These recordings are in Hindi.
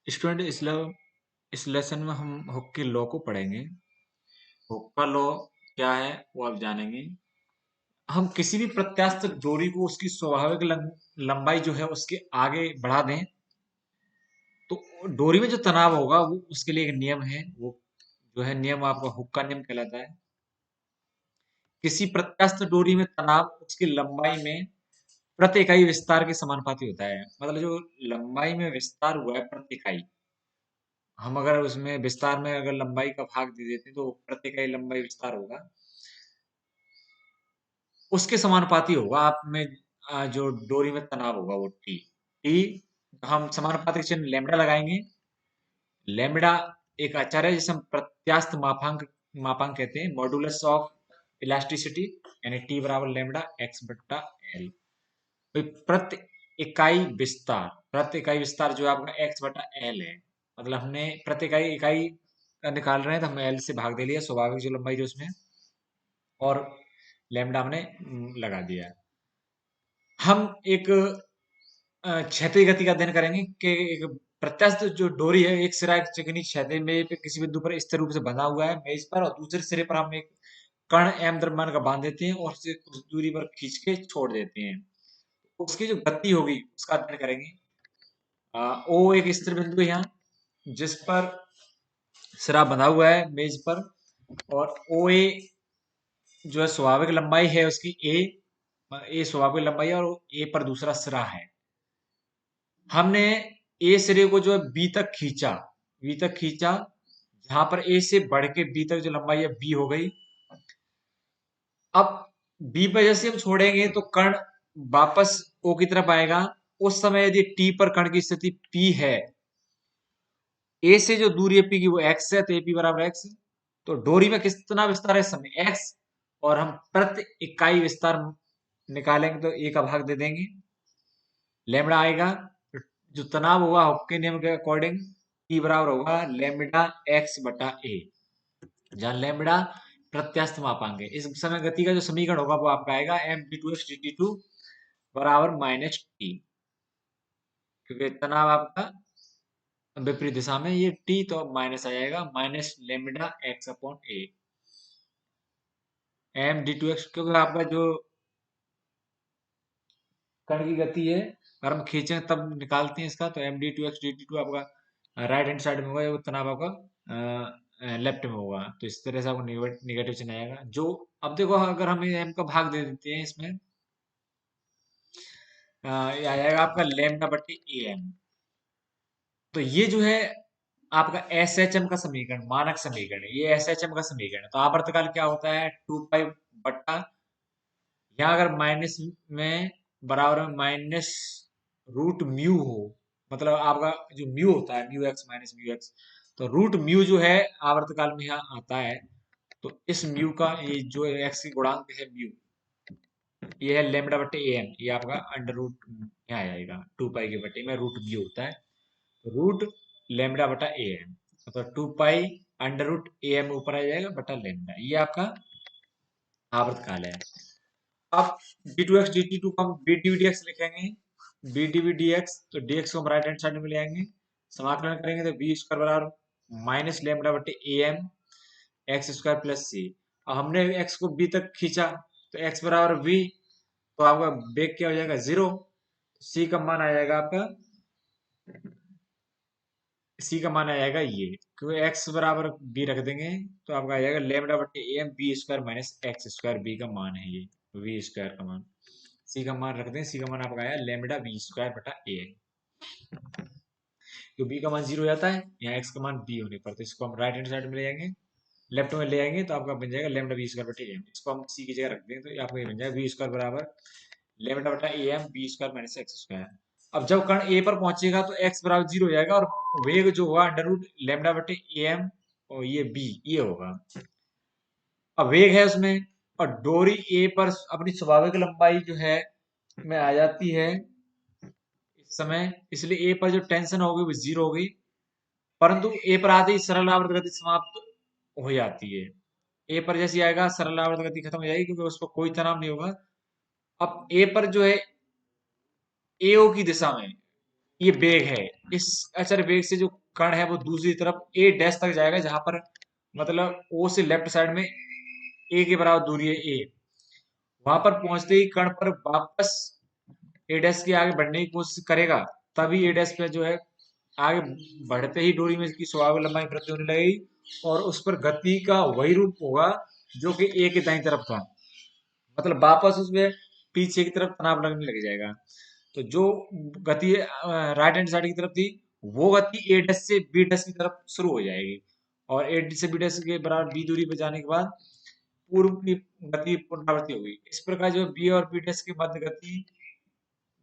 स्टूडेंट इस लेसन में हम हुक के लॉ को पढ़ेंगे। हुक का लॉ क्या है वो आप जानेंगे। हम किसी भी प्रत्यास्थ डोरी को उसकी स्वाभाविक लंबाई जो है उसके आगे बढ़ा दें तो डोरी में जो तनाव होगा वो उसके लिए एक नियम है। वो जो है नियम आपका हुक का नियम कहलाता है। किसी प्रत्यास्थ डोरी में तनाव उसकी लंबाई में प्रति इकाई विस्तार के समानुपाती होता है। मतलब जो लंबाई में विस्तार हुआ है प्रति इकाई, हम अगर उसमें विस्तार में अगर लंबाई का भाग दे देते हैं तो प्रति इकाई लंबाई विस्तार होगा, उसके समानुपाती होगा। आप में जो डोरी में तनाव होगा वो टी टी हम समानुपातिक चिन्ह लैम्बडा लगाएंगे। लैम्बडा एक अचर है जिसे हम प्रत्यास्थ मापांक कहते हैं, मॉडुलस ऑफ इलास्टिसिटी, यानी टी बराबर लैम्बडा एक्स बट्टा एल। प्रति प्रति इकाई विस्तार जो आपका एक्स बटा एल है। मतलब हमने प्रति इकाई इकाई का निकाल रहे हैं तो हमने एल से भाग दे लिया, स्वाभाविक जो लंबाई जो उसमें, और लैम्बडा हमने लगा दिया। हम एक क्षैतिज गति का अध्ययन करेंगे कि एक प्रत्यास्थ जो डोरी है, एक सिरा एक चिकनी क्षैतिज में पे किसी बिंदु पर स्थिर रूप से बंधा हुआ है मेज पर, और दूसरे सिरे पर हम एक कण एम द्रव्यमान का बांध देते हैं और उसे कुछ दूरी पर खींच के छोड़ देते हैं। उसकी जो गति होगी उसका अध्ययन करेंगे। ओ एक स्थिर बिंदु है यहाँ जिस पर सिरा बंधा हुआ है मेज पर, और ओ ए जो है स्वाभाविक लंबाई है उसकी ए स्वाभाविक लंबाई है, और ए पर दूसरा सिरा है। हमने ए सिरे को जो है बी तक खींचा, जहां पर ए से बढ़ के बी तक जो लंबाई है बी हो गई। अब बी पर जैसे हम छोड़ेंगे तो कण वापस ओ की तरफ आएगा। उस समय यदि टी पर कण की स्थिति पी है, ए से जो दूरी है पी की वो एक्स है, तो ए पी बराबर एक्स। तो डोरी में कितना विस्तार है इस समय एक्स, और हम प्रति इकाई विस्तार निकालेंगे तो ए का भाग दे देंगे, लैम्बडा आएगा। जो तनाव होगा हुक के नियम के अकॉर्डिंग टी बराबर होगा लैम्बडा एक्स बटा ए, जहां लैम्बडा प्रत्यास्थ मापांक है। इस समय गति का जो समीकरण होगा वो आपका आएगा M D two X D T two बराबर माइनस टी, क्योंकि तनाव आपका विपरीत दिशा में, ये टी तो माइनस आ जाएगा, minus lambda X upon A M D two X, क्योंकि आपका जो कण की गति है अगर हम खींचे तब निकालते हैं इसका, तो M D two X D T two आपका राइट हैंड साइड में होगा, वो तनाव आपका लेफ्ट में होगा। तो इस तरह से आपको निगेटिव चिन्ह आएगा। जो अब देखो अगर हम एम का भाग दे देते हैं इसमें, ये आ जाएगा आपका लेमडा बटे ए एम। तो ये जो है आपका एस एच एम का समीकरण, मानक समीकरण है, ये एस एच एम का समीकरण है। तो आवर्तकाल क्या होता है 2 पाई बट्टा, यहाँ अगर माइनस में बराबर में माइनस रूट म्यू हो, मतलब आपका जो म्यू होता है mu x minus mu x, तो रूट म्यू जो है आवर्तकाल में यहाँ आता है। तो इस म्यू का ये जो एक्स की गुणांक है म्यू, ये है लेमडा बटे ए एम, ये आपका अंडर रूट यहाँ आ जाएगा 2 पाई के बटे में रूट म्यू होता है, रूट लेमडा बटा ए एम, मतलब 2 pi under root A M ऊपर आ जाएगा बटा लेमडा, ये आपका आवर्तकाल है। अब D two X D T two को हम बी डी डी एक्स लिखेंगे, बी डी डी एक्स, तो डी एक्स को हम राइट हैंड साइड में ले आएंगे, समाकलन करेंगे तो बी स्क्वायर बराबर माइनस लेमडा बटे A M x square plus C. अब हमने एक्स को बी तक खींचा तो एक्स बराबर बी, तो आपका बेग क्या हो जाएगा 0, सी का मान आ जाएगा आपका, सी का मान आ जाएगा ये, क्योंकि एक्स बराबर बी रख देंगे तो आपका आ जाएगा लेमडा बटे A M B square minus X square, B का मान है ये, वी स्क्वायर का मान, सी का मान रख दें, सी का मान आपका आया लेमडा बी स्क्वायर बटा ए एम। तो बी का मान 0 हो जाता है, यहाँ एक्स का मान बी होने पर, तो इसको हम राइट हैंड साइड में ले जाएंगे, लेफ्ट में ले आएंगे तो आपका बन जाएगा लेमडा बी स्क्वायर बटे ए एम, इसको हम सी की जगह रख देंगे तो आपका ये बन जाएगा बी स्क्वायर बराबर लेमडा बटा A M B square minus X square. अब जब कण ए पर पहुंचेगा तो एक्स बराबर 0 हो जाएगा, और वेग जो होगा अंडर रूट लेमडा बटे ए एम और ये बी ये होगा। अब वेग है उसमें, और डोरी ए पर अपनी स्वाभाविक लंबाई जो है में आ जाती है इस समय, इसलिए ए पर जो टेंशन होगी वो 0 होगी, परंतु ए पर आते ही सरल आवर्त गति समाप्त हो जाती है। ए पर जैसे आएगा सरल आवर्त गति खत्म हो जाएगी, क्योंकि उस पर कोई तनाव नहीं होगा। अब ए पर जो है एओ की दिशा में ये बेग है। इस अचर बेग से जो कण है वो दूसरी तरफ ए डैश तक जाएगा, जहां पर मतलब ओ से लेफ्ट साइड में ए के बराबर दूरी है ए। वहां पर पहुंचते ही कण पर वापस ए डैश के आगे बढ़ने की कोशिश करेगा, तभी ए डैश पे जो है आगे बढ़ते ही डोरी में इसकी स्वाभाविक लंबाई वृद्धि होने लगेगी, और उस पर गति का वही रूप होगा जो कि ए के दाईं तरफ था। मतलब वापस उसमें पीछे की तरफ तनाव लगने लग जाएगा। तो जो गति राइट हैंड साइड की तरफ थी, वो गति ए डैश से बी डैश की तरफ शुरू हो जाएगी, और ए से बी डैश के बराबर बी दूरी पर जाने के बाद पूर्व की गति पुनरावृत्ति होगी। इस प्रकार जो बी और बी डैश के मध्य गति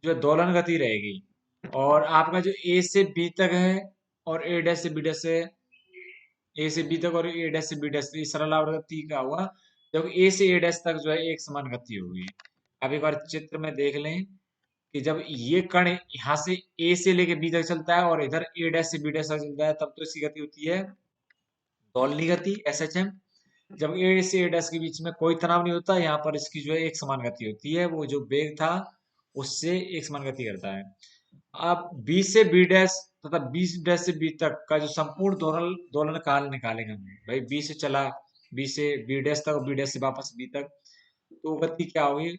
जो है दोलन गति रहेगी। और आपका जो ए से बी तक है और ए डैश से बी डैश है, ए से बी तक और ए डैश से बी डैश, ये सरल आवर्ती का हुआ, जबकि ए से ए डैश तक जो है एक समान गति होगी। अब एक बार चित्र में देख लें कि जब ये कण यहाँ से ए से लेके बी तक चलता है और इधर ए डैश से बी डैश तक चलता है, तब तो इसकी गति होती है दोलनी गति एस एच एम। जब ए से ए डैश के बीच में कोई तनाव नहीं होता, यहाँ पर इसकी जो है एक समान गति होती है, वो जो वेग था उससे एक समान गति करता है। अब बी से बी डैश तथा बी डैश से बी तक का जो संपूर्ण दोलन दोलन काल निकालेंगे हम। भाई बी से चला, बी से बी डैश तक, बी डैश से वापस बी तक, तो गति क्या होगी?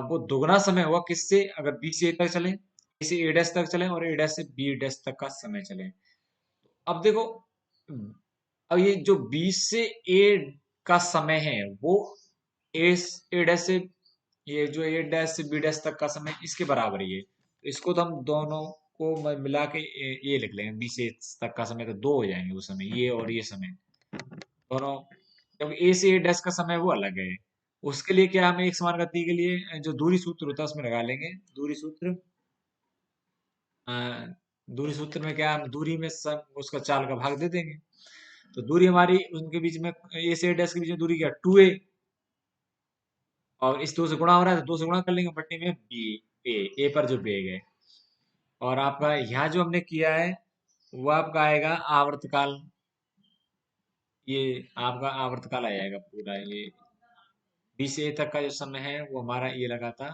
वो दुगना समय हुआ किससे? अगर बी से ए तक चले, ए से ए डैश तक चले और ए डैश से बी डैश तक का समय चले। अब देखो, अब ये जो बी से ए का समय है वो ए ए डैश से, ये जो ए डैश से बी डैश तक का समय इसके बराबर ही है, तो इसको तो हम दोनों को मिला के ये लिख लेंगे, बी से ए तक का समय तो दो हो जाएंगे उस समय, ये और ये समय दोनों। क्योंकि ए से ए डैश का समय वो अलग है। उसके लिए क्या, हमें एक समान गति के लिए जो दूरी सूत्र होता है उसमें लगा लेंगे दूरी सूत्र। अ, दूरी सूत्र में क्या, हम दूरी में उसका चाल का भाग दे देंगे। तो दूरी हमारी उनके बीच में, ए से ए डैश के बीच में दूरी क्या, 2a, और इस दो से गुणा हो रहा है तो दो से गुणा कर लेंगे, बट्टे में बी, ए पर जो बेग है। और आपका यहाँ जो हमने किया है वो आपका आएगा आवर्तकाल, ये आपका आवर्तकाल आ जाएगा पूरा। ये बी से ए तक का जो समय है वो हमारा ये लगा था।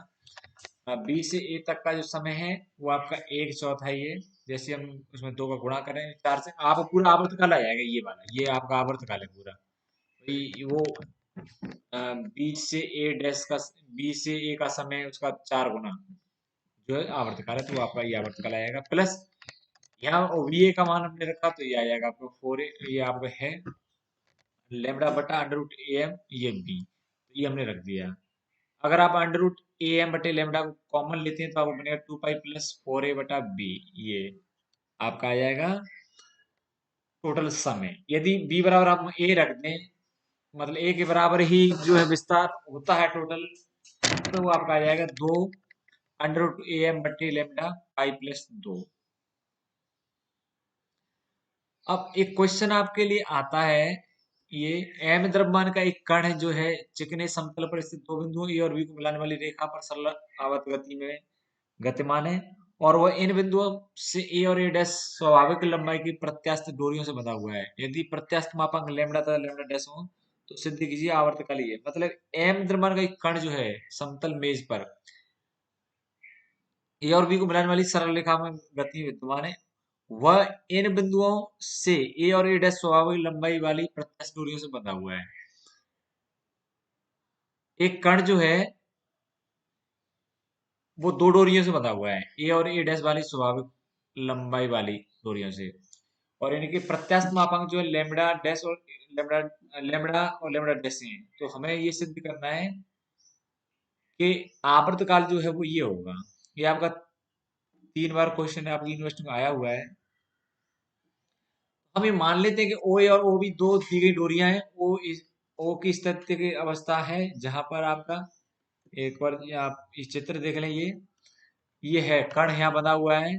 बी से ए तक का जो समय है वो आपका एक चौथाई है। जैसे हम उसमें दो का गुणा करें चार से, आप पूरा आवर्तकाल आ जाएगा ये वाला, ये आपका आवर्तकाल है पूरा। वो बी से ए डैश का, बी से ए का समय उसका चार गुना जो है आवर्तकाल है, तो वो आपका ये आवर्तकाल आएगा। प्लस यहाँ वी ए का मान हमने रखा तो ये आ जाएगा आपको 4a, ये आपका है लेमडा बटा अंडर रूट ए एम, ये बी, तो ये हमने रख दिया। अगर आप अंडर रूट ए एम बटे लेमडा को कॉमन लेते हैं तो आपको बनेगा 2 पाई प्लस 4a बटा बी, ये आपका आ जाएगा टोटल समय। यदि बी बराबर हम ए रख दें, मतलब ए के बराबर ही जो है विस्तार होता है टोटल, तो वो आपका आ जाएगा 2 अंडर रूट ए एम बटे लेमडा पाई प्लस 2। अब एक क्वेश्चन आपके लिए आता है, ये एम द्रव्यमान का एक कण है जो है चिकने समतल पर स्थित दो बिंदुओं ए और बी को मिलाने वाली रेखा पर सरल आवर्त गति में गतिमान है, और वह इन बिंदुओं से ए और ए डैश स्वाभाविक लंबाई की प्रत्यास्थ दूरियों से बंधा हुआ है। यदि प्रत्यास्थ मापांक लेमडा तथा लेमडा डैश हो तो सिद्ध कीजिए आवर्तकाल ही है। मतलब एम द्रव्यमान का एक कण जो है समतल मेज पर ए और बी को मिलाने वाली सरल रेखा में गति विद्यमान है, वह इन बिंदुओं से ए और ए डैश स्वाभाविक लंबाई वाली प्रत्यास्थ दूरियों से बंधा हुआ है। एक कण जो है वो दो डोरियों से बंधा हुआ है, ए और ए डैश वाली स्वाभाविक लंबाई वाली डोरियों से, और इनके प्रत्यास्थ मापांक जो है लेमडा डैश और लेमडा लेमडा और लेमडा डैश हैं। तो हमें ये सिद्ध करना है कि आवर्तकाल जो है वो ये होगा। ये आपका 3 बार क्वेश्चन है, आपकी यूनिवर्सिटी में आया हुआ है। हम ये मान लेते हैं कि ओ ए और ओ बी दो दी गई डोरियां हैं। ओ की स्थिति की अवस्था है जहां पर आपका, एक बार ये आप इस चित्र देख लें, ये है कण यहाँ बंधा हुआ है,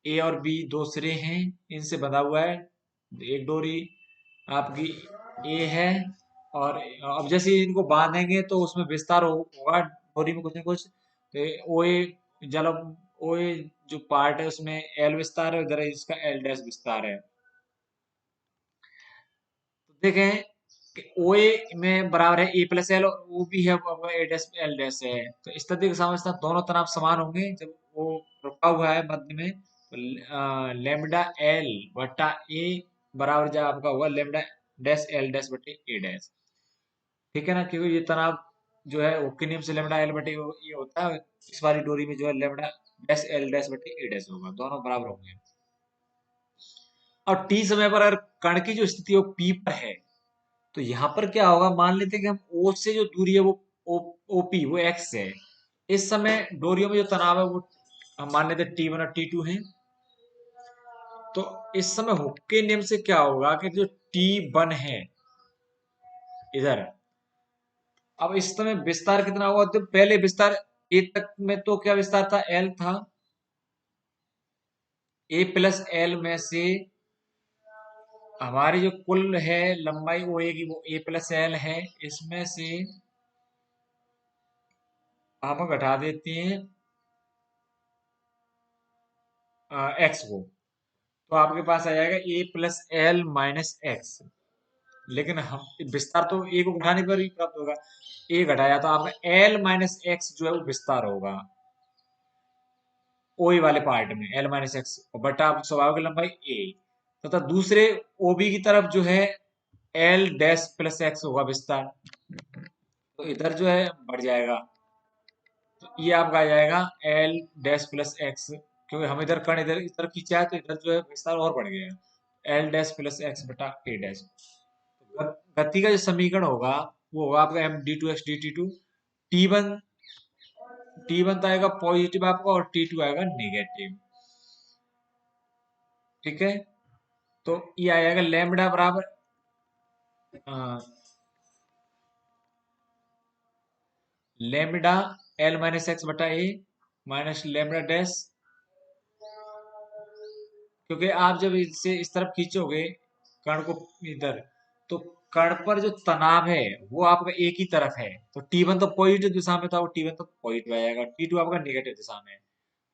ए और बी दो सिरे हैं, इनसे बंधा हुआ है। एक डोरी आपकी ए है, और अब जैसे ही इनको बांधेंगे तो उसमें विस्तार होगा डोरी में कुछ ना कुछ, तो ओ ए जल ओ ए जो पार्ट है उसमें एल विस्तार है, उधर इसका एल डैश विस्तार है। तो देखें कि ओ ए में बराबर है ए प्लस एल, और ओ बी है ए डैश एल डैश है। तो स्थिति की साम्यवस्था दोनों तरफ समान होंगे जब वो रुका हुआ है मध्य में, तो लेमडा एल बटा ए बराबर जो आपका हुआ लेमडा डैश एल डैश बटे ए डैश। ठीक है ना, क्योंकि ये तनाव जो है वो के नियम से लेमडा एल बटे ये होता है, इस वाली डोरी में जो है लेमडा डैश एल डैश बटे ए डैश होगा, दोनों बराबर होंगे। और टी समय पर अगर कण की जो स्थिति है वो पी पर है, तो यहाँ पर क्या होगा, मान लेते हैं कि हम ओ से जो दूरी है वो ओ ओपी वो एक्स है। इस समय डोरियों में जो तनाव है वो हम मान लेते हैं टी वन और टी टू है। तो इस समय हुक के नियम से क्या होगा कि जो टी वन है इधर, अब इस समय विस्तार कितना हुआ, तो पहले विस्तार ए तक में तो क्या विस्तार था, एल था। ए प्लस एल में से हमारी जो कुल है लंबाई वो एक वो ए प्लस एल है, इसमें से हम घटा देते हैं एक्स को, तो आपके पास आ जाएगा ए प्लस एल माइनस एक्स। लेकिन हम विस्तार तो ए को घटाने पर ही प्राप्त होगा, ए घटाया तो आपका एल माइनस एक्स जो है वो विस्तार होगा ओई वाले पार्ट में, एल माइनस एक्स बटा स्वाभाविक लंबाई ए, तथा दूसरे ओबी की तरफ जो है एल डैश प्लस एक्स होगा विस्तार, तो इधर जो है बढ़ जाएगा, तो ये आपका आ जाएगा एल डैश प्लस एक्स, क्योंकि हम इधर कण इधर इस तरफ खींचा है तो इधर जो है विस्तार और बढ़ गया, एल डैश प्लस एक्स बटा ए डैश। तो गति का जो समीकरण होगा वो होगा आपका M D two X D T two, T one तो आएगा पॉजिटिव आपका और टी टू आएगा निगेटिव। ठीक है, तो ये आएगा लेमडा बराबर लेमडा एल माइनस एक्स बटा ए माइनस लेमडा डैश, क्योंकि आप जब इसे इस तरफ खींचोगे कण को इधर, तो कण पर जो तनाव है वो आपका एक ही तरफ है, तो टी वन तो पॉजिटिव दिशा में था, वो टी वन तो पॉजिटिव आएगा, टी टू आपका निगेटिव दिशा में है।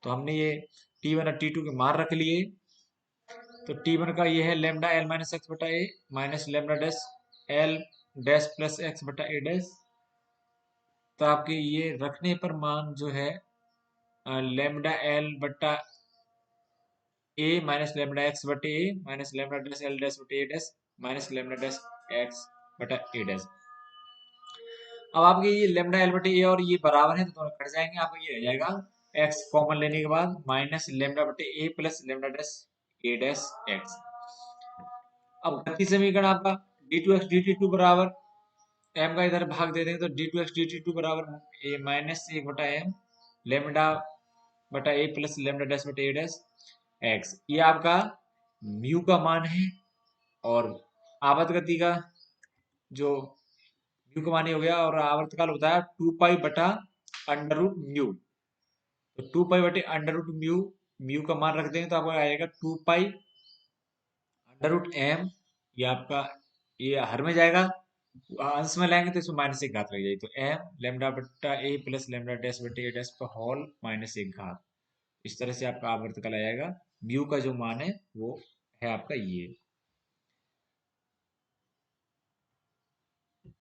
तो हमने ये टी वन और टी टू के मान रख लिए, तो टी वन का ये है लेमडा एल माइनस एक्स बटा A minus lambda dash L dash plus x बटा ए डैश। तो आपके ये रखने पर मान जो है लेमडा एल बटा ए माइनस लेमडा एक्स बटे A minus lambda dash L dash बटे A dash minus lambda dash x बटा ए डैश। अब आपके ये लेमडा एल बटे ए और ये बराबर है तो दोनों कट जाएंगे, आपका ये रह जाएगा एक्स कॉमन लेने के बाद माइनस लेमडा बटे A plus lambda dash A dash X. अब गति समीकरण आपका D two X D T two बराबर एम का इधर भाग दे देंगे तो D two X D T two बराबर ए माइनस एक बटा एम लेमडा बटा ए प्लस लेमडा डैश बटा ए डैश एक्स, ये आपका म्यू का मान है। और आवर्त गति का जो म्यू का मान हो गया, और आवर्तकाल होता है 2 पाई बटा अंडर रूट म्यू, तो 2 पाई बटे अंडर रूट म्यू, म्यू का मान रख देंगे तो आपको आएगा 2 पाई अंडर रूट एम, ये आपका ये हर में जाएगा, अंश में लाएंगे तो इसमें माइनस एक घात लग जाएगी, तो एम लेमडा बट्टा ए प्लस लेमडा डैश बटे ए डैश का होल माइनस एक घात। इस तरह से आपका आवर्तकाल आ जाएगा, म्यू का जो मान है वो है आपका ये।